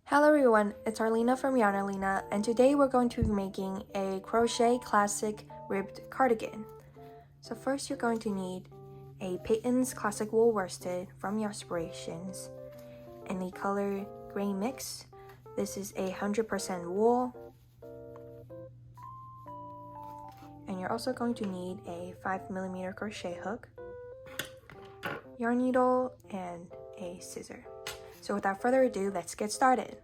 Hello everyone, it's Arlina from Yarnalina, and today we're going to be making a crochet classic ribbed cardigan. So first you're going to need a Peyton's Classic Wool Worsted from Yarspirations in the color gray mix. This is 100% wool. And you're also going to need a 5mm crochet hook, yarn needle, and a scissor. So without further ado, let's get started.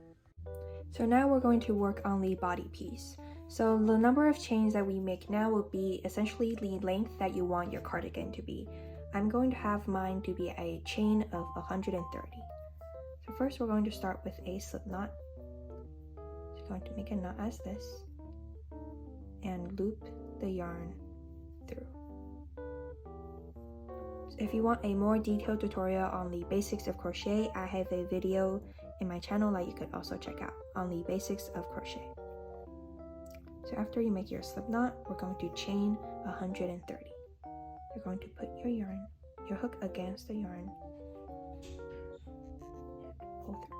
So now we're going to work on the body piece. So the number of chains that we make now will be essentially the length that you want your cardigan to be. I'm going to have mine to be a chain of 130. So first we're going to start with a slip knot. So going to make a knot as this and loop the yarn through. So if you want a more detailed tutorial on the basics of crochet, I have a video in my channel that you could also check out on the basics of crochet. So after you make your slip knot, we're going to chain 130. You're going to put your hook against the yarn, pull through.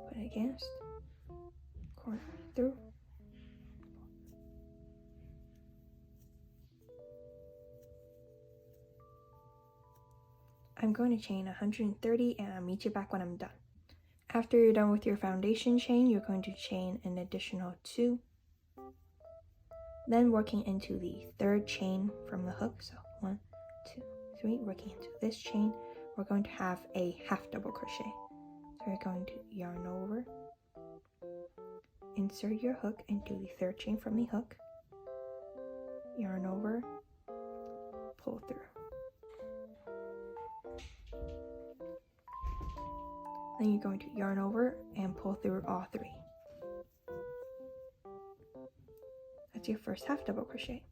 Put it against, corner through. I'm going to chain 130 and I'll meet you back when I'm done. After you're done with your foundation chain, you're going to chain an additional 2. Then working into the third chain from the hook, so 1, 2, 3, working into this chain, we're going to have a half double crochet. So you're going to yarn over, insert your hook into the third chain from the hook, yarn over, pull through. Then you're going to yarn over and pull through all 3. That's your first half double crochet.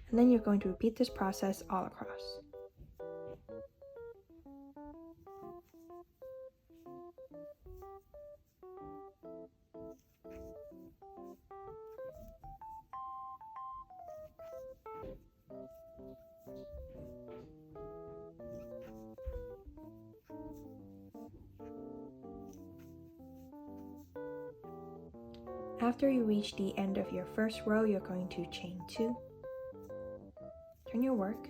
And then you're going to repeat this process all across. After you reach the end of your first row, you're going to chain 2, turn your work,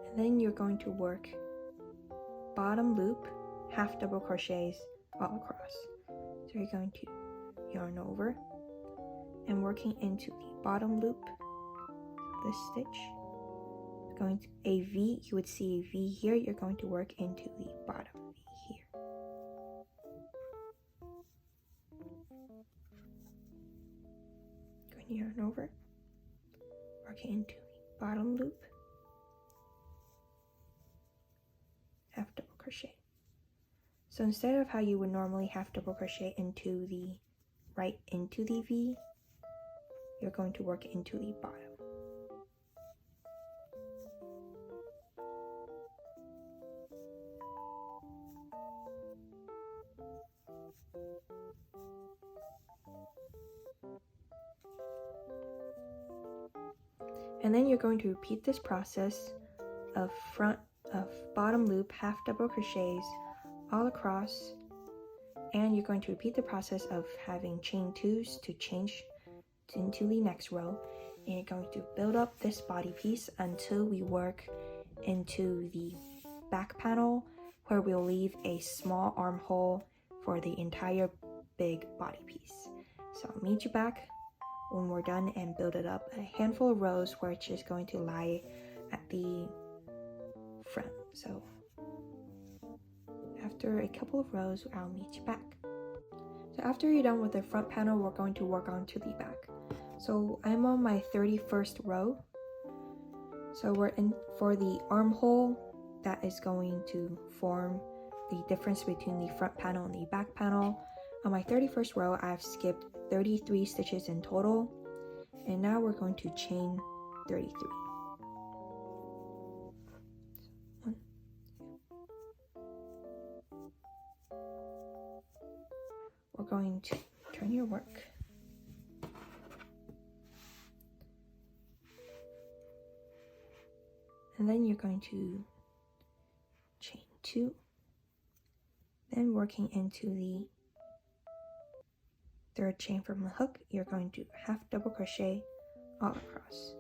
and then you're going to work bottom loop, half double crochets all across. So you're going to yarn over and working into the bottom loop, this stitch, going to a V, you would see a V here, you're going to work into the bottom V here. Yarn over, working into the bottom loop, half double crochet. So instead of how you would normally half double crochet into the right into the V, you're going to work into the bottom. And then you're going to repeat this process of bottom loop, half double crochets all across, and you're going to repeat the process of having chain 2s to change into the next row, and you're going to build up this body piece until we work into the back panel where we'll leave a small armhole for the entire big body piece. So I'll meet you back when we're done and build it up a handful of rows where it's just going to lie at the front. So after a couple of rows, I'll meet you back. So after you're done with the front panel, we're going to work on to the back. So I'm on my 31st row. So we're in for the armhole that is going to form the difference between the front panel and the back panel. On my 31st row, I've skipped 33 stitches in total, and now we're going to chain 33. One, two. We're going to turn your work. And then you're going to chain 2, then working into the 3rd chain from the hook, you're going to half double crochet all across.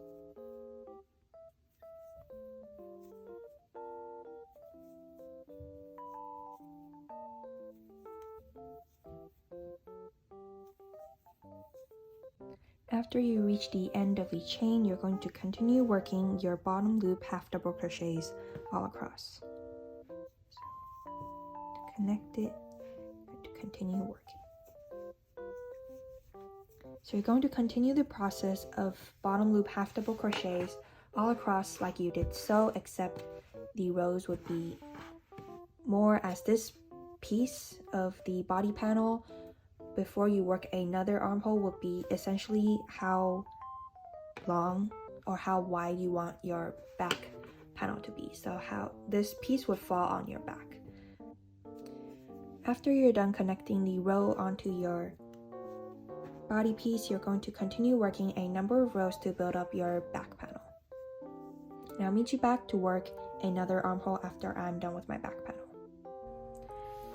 After you reach the end of the chain, you're going to continue working your bottom loop half double crochets all across. So, to connect it, and to continue working. So you're going to continue the process of bottom loop half double crochets all across like you did so, except the rows would be more as this piece of the body panel before you work another armhole would be essentially how long or how wide you want your back panel to be. So how this piece would fall on your back. After you're done connecting the row onto your body piece, you're going to continue working a number of rows to build up your back panel. And I'll meet you back to work another armhole after I'm done with my back panel.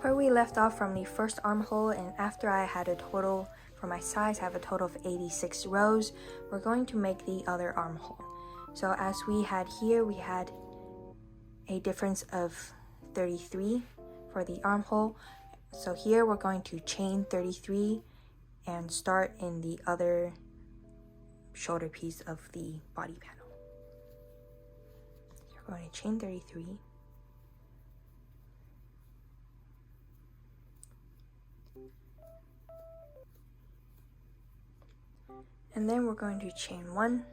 Where we left off from the first armhole, and after I had a total, for my size, I have a total of 86 rows, we're going to make the other armhole. So as we had here, we had a difference of 33 for the armhole. So here we're going to chain 33 and start in the other shoulder piece of the body panel. So you're going to chain 33. And then we're going to chain 1,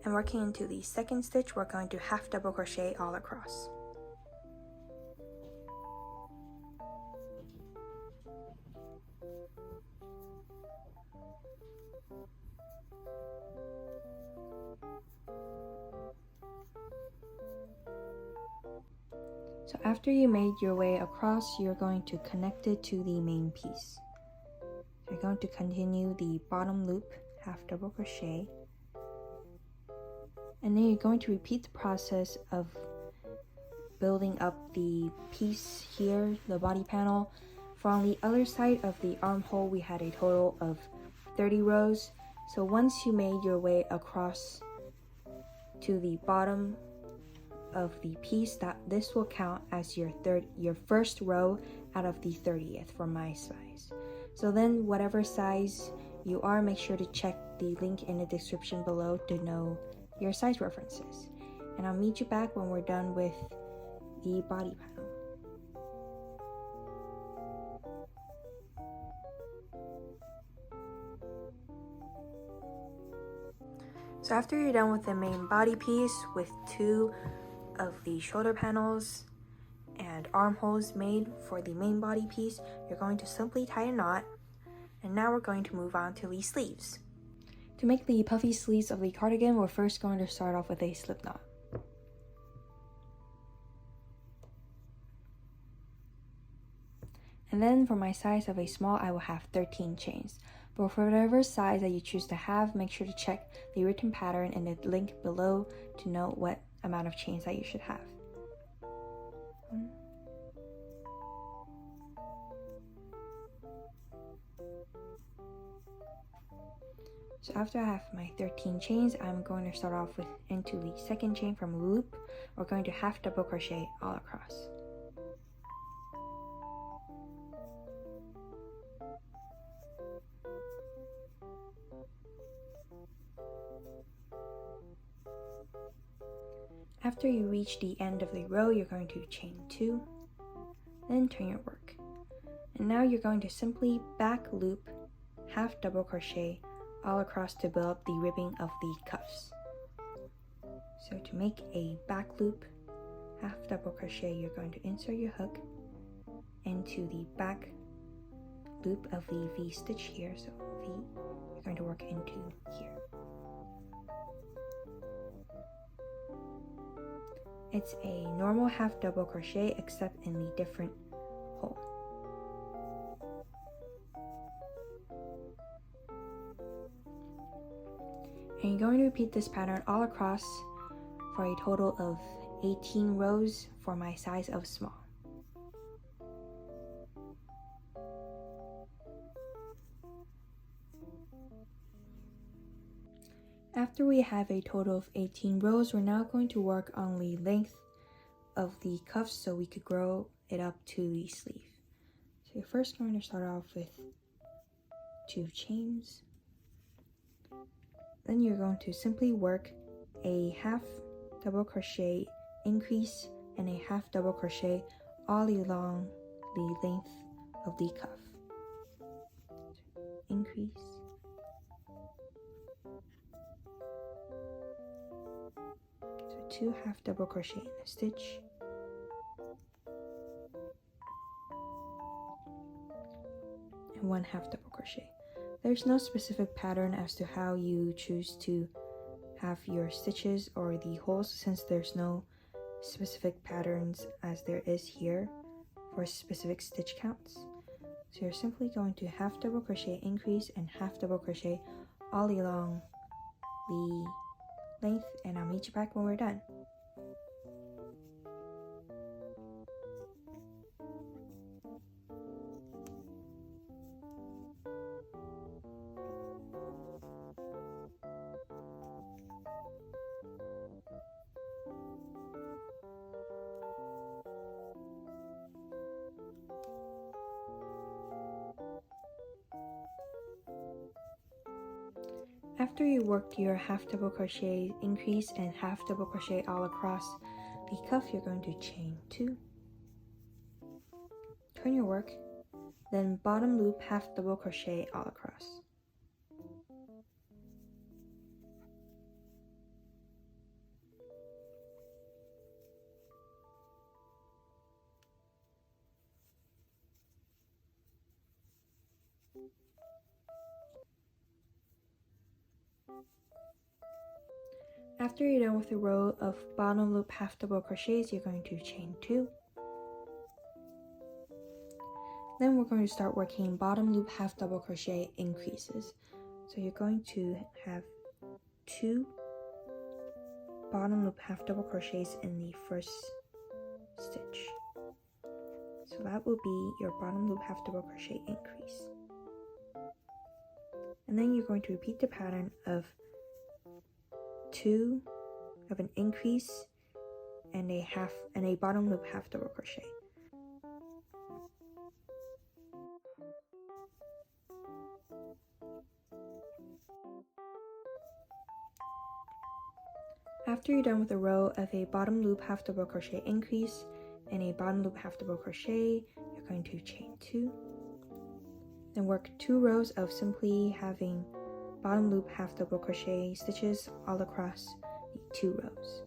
and working into the second stitch, we're going to half double crochet all across. So after you made your way across, you're going to connect it to the main piece. So you're going to continue the bottom loop, half double crochet, and then you're going to repeat the process of building up the piece here, the body panel. From the other side of the armhole, we had a total of 30 rows. So once you made your way across to the bottom of the piece, that this will count as your first row out of the 30th for my size. So then whatever size you are, make sure to check the link in the description below to know your size references. And I'll meet you back when we're done with the body panel. So after you're done with the main body piece with 2 of the shoulder panels and armholes made for the main body piece, you're going to simply tie a knot. And now we're going to move on to the sleeves. To make the puffy sleeves of the cardigan, we're first going to start off with a slip knot. And then for my size of a small, I will have 13 chains. But for whatever size that you choose to have, make sure to check the written pattern in the link below to know what amount of chains that you should have. So after I have my 13 chains, I'm going to start off with into the second chain from a loop. We're going to half double crochet all across. After you reach the end of the row, you're going to chain 2, then turn your work. And now you're going to simply back loop, half double crochet all across to build up the ribbing of the cuffs. So to make a back loop, half double crochet, you're going to insert your hook into the back loop of the V stitch here. So V, you're going to work into here. It's a normal half double crochet except in the different hole. And you're going to repeat this pattern all across for a total of 18 rows for my size of small. After we have a total of 18 rows, we're now going to work on the length of the cuffs so we could grow it up to the sleeve. So you're first going to start off with 2 chains. Then you're going to simply work a half double crochet increase and a half double crochet all along the length of the cuff. Increase, so 2 half double crochet in a stitch, and 1 half double crochet. There's no specific pattern as to how you choose to have your stitches or the holes, since there's no specific patterns as there is here for specific stitch counts. So you're simply going to half double crochet increase and half double crochet all along the length, and I'll meet you back when we're done. After you worked your half double crochet increase and half double crochet all across the cuff, you're going to chain 2, turn your work, then bottom loop half double crochet all across. After you're done with a row of bottom loop half double crochets, you're going to chain 2. Then we're going to start working bottom loop half double crochet increases. So you're going to have 2 bottom loop half double crochets in the first stitch. So that will be your bottom loop half double crochet increase. And then you're going to repeat the pattern of 2 of an increase and a bottom loop half double crochet. After you're done with a row of a bottom loop half double crochet increase and a bottom loop half double crochet, you're going to chain 2. Then work 2 rows of simply having bottom loop half double crochet stitches all across the 2 rows.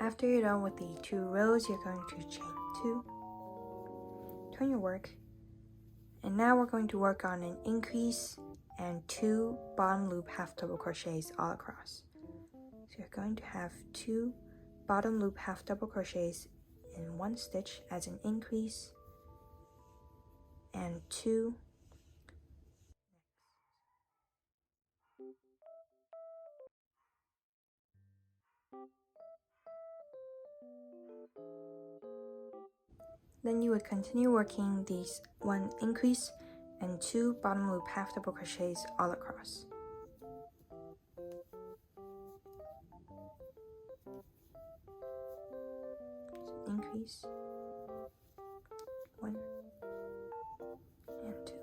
After you're done with the 2 rows, you're going to chain 2, turn your work, and now we're going to work on an increase and 2 bottom loop half double crochets all across. So you're going to have 2 bottom loop half double crochets in 1 stitch as an increase and 2 Then you would continue working these 1 increase and 2 bottom loop half double crochets all across. So increase 1 and 2.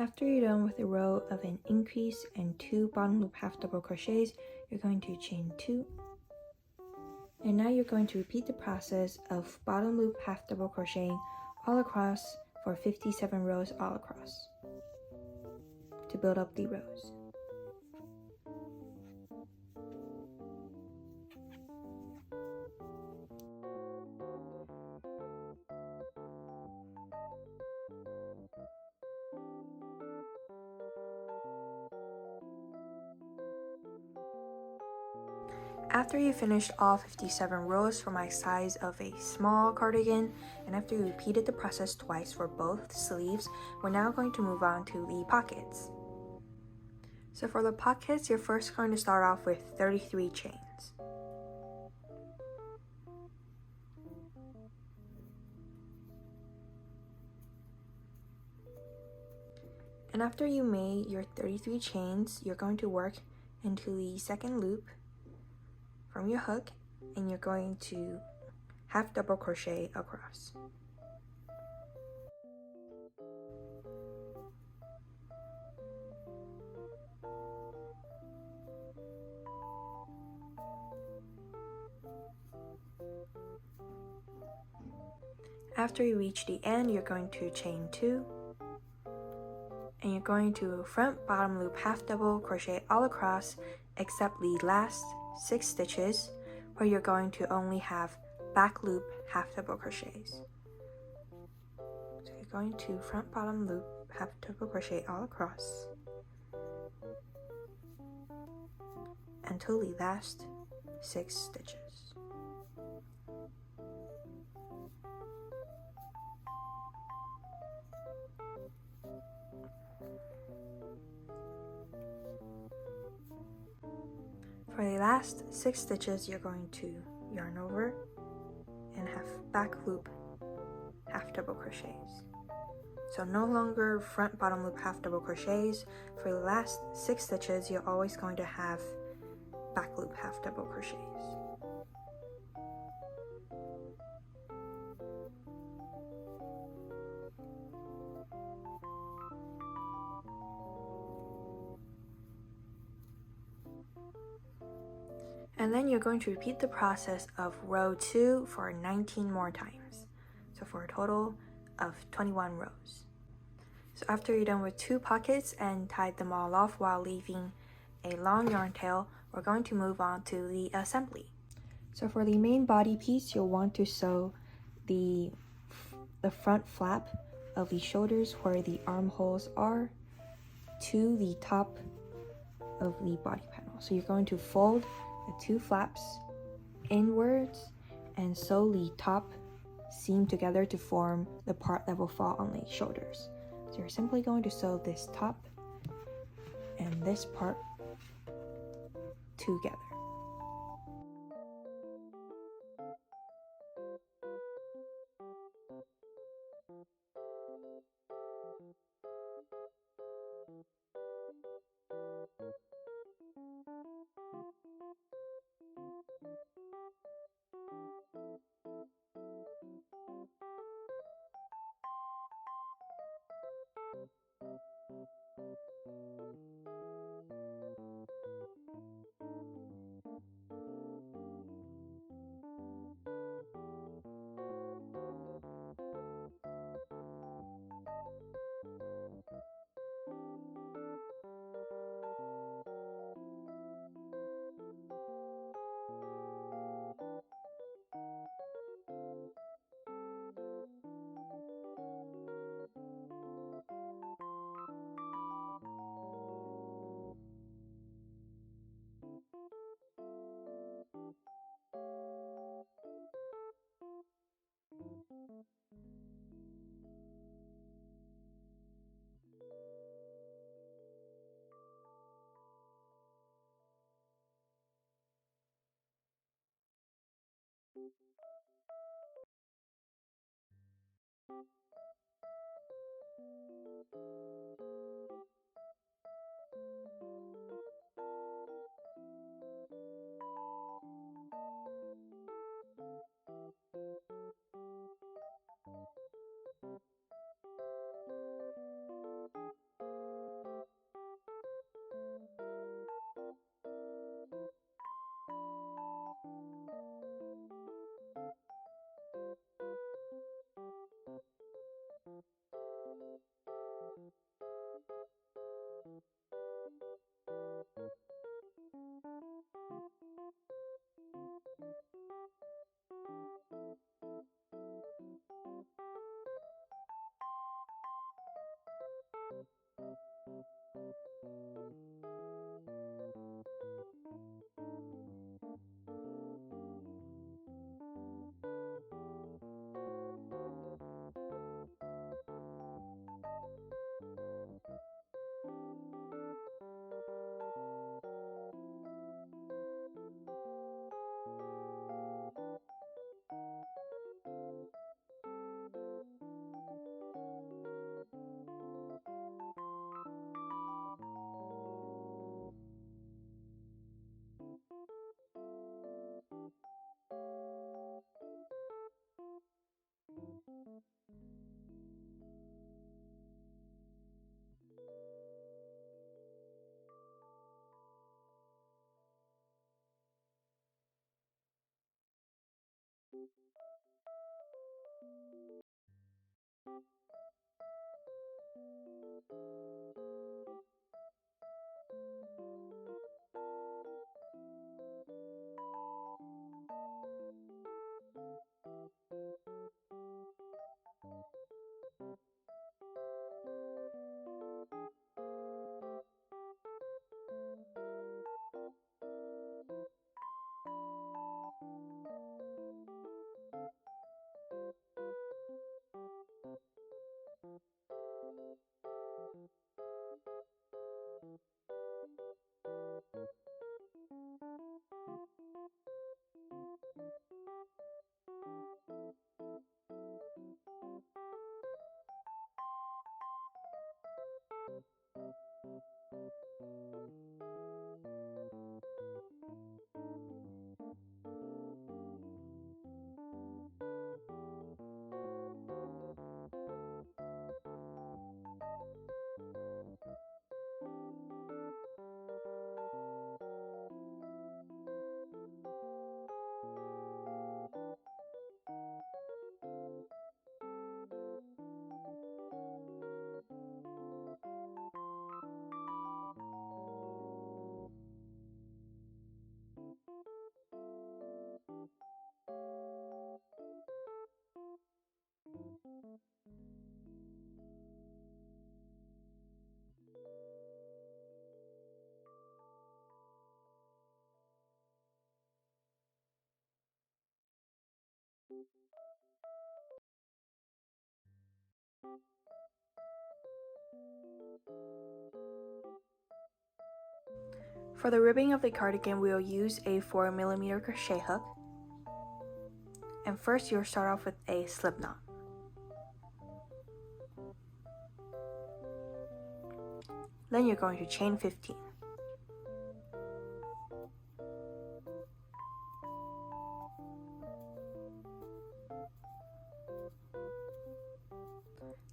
After you're done with a row of an increase and 2 bottom loop half double crochets, you're going to chain 2. And now you're going to repeat the process of bottom loop half double crocheting all across for 57 rows all across to build up the rows. After you finished all 57 rows for my size of a small cardigan, and after you repeated the process twice for both sleeves, we're now going to move on to the pockets. So for the pockets, you're first going to start off with 33 chains. And after you made your 33 chains, you're going to work into the second loop from your hook, and you're going to half double crochet across. After you reach the end, you're going to chain 2, and you're going to front bottom loop half double crochet all across except the last 6 stitches where you're going to only have back loop half double crochets. So you're going to front bottom loop half double crochet all across until the last 6 stitches. For the last 6 stitches, you're going to yarn over and have back loop half double crochets. So no longer front bottom loop half double crochets. For the last 6 stitches, you're always going to have back loop half double crochets. And then you're going to repeat the process of row 2 for 19 more times. So for a total of 21 rows. So after you're done with 2 pockets and tied them all off while leaving a long yarn tail, we're going to move on to the assembly. So for the main body piece, you'll want to sew the front flap of the shoulders where the armholes are to the top of the body panel. So you're going to fold the 2 flaps inwards and sew the top seam together to form the part that will fall on the shoulders. So you're simply going to sew this top and this part together. For the ribbing of the cardigan, we will use a 4mm crochet hook. And first you'll start off with a slip knot. Then you're going to chain 15.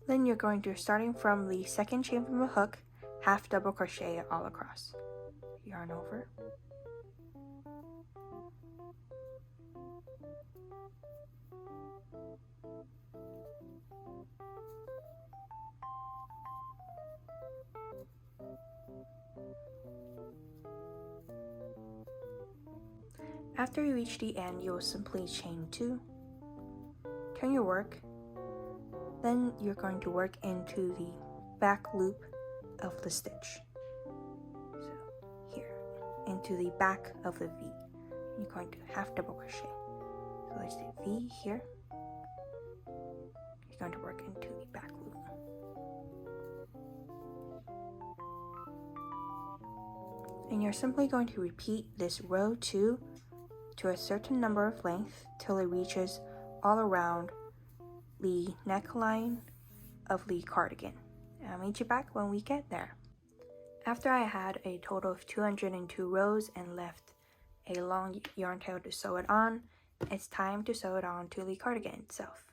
Then you're going to, starting from the second chain from the hook, half double crochet all across. Yarn over. After you reach the end, you will simply chain 2, turn your work, then you're going to work into the back loop of the stitch. So here, into the back of the V. You're going to half double crochet. So let's do V here. You're going to work into the back loop. And you're simply going to repeat this row 2 to a certain number of length till it reaches all around the neckline of the cardigan. And I'll meet you back when we get there. After I had a total of 202 rows and left a long yarn tail to sew it on, it's time to sew it on to the cardigan itself.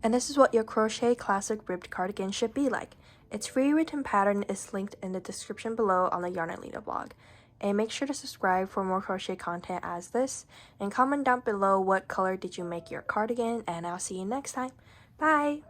And this is what your crochet classic ribbed cardigan should be like. Its free written pattern is linked in the description below on the Yarnalina blog. And make sure to subscribe for more crochet content as this, and comment down below what color did you make your cardigan, and I'll see you next time. Bye!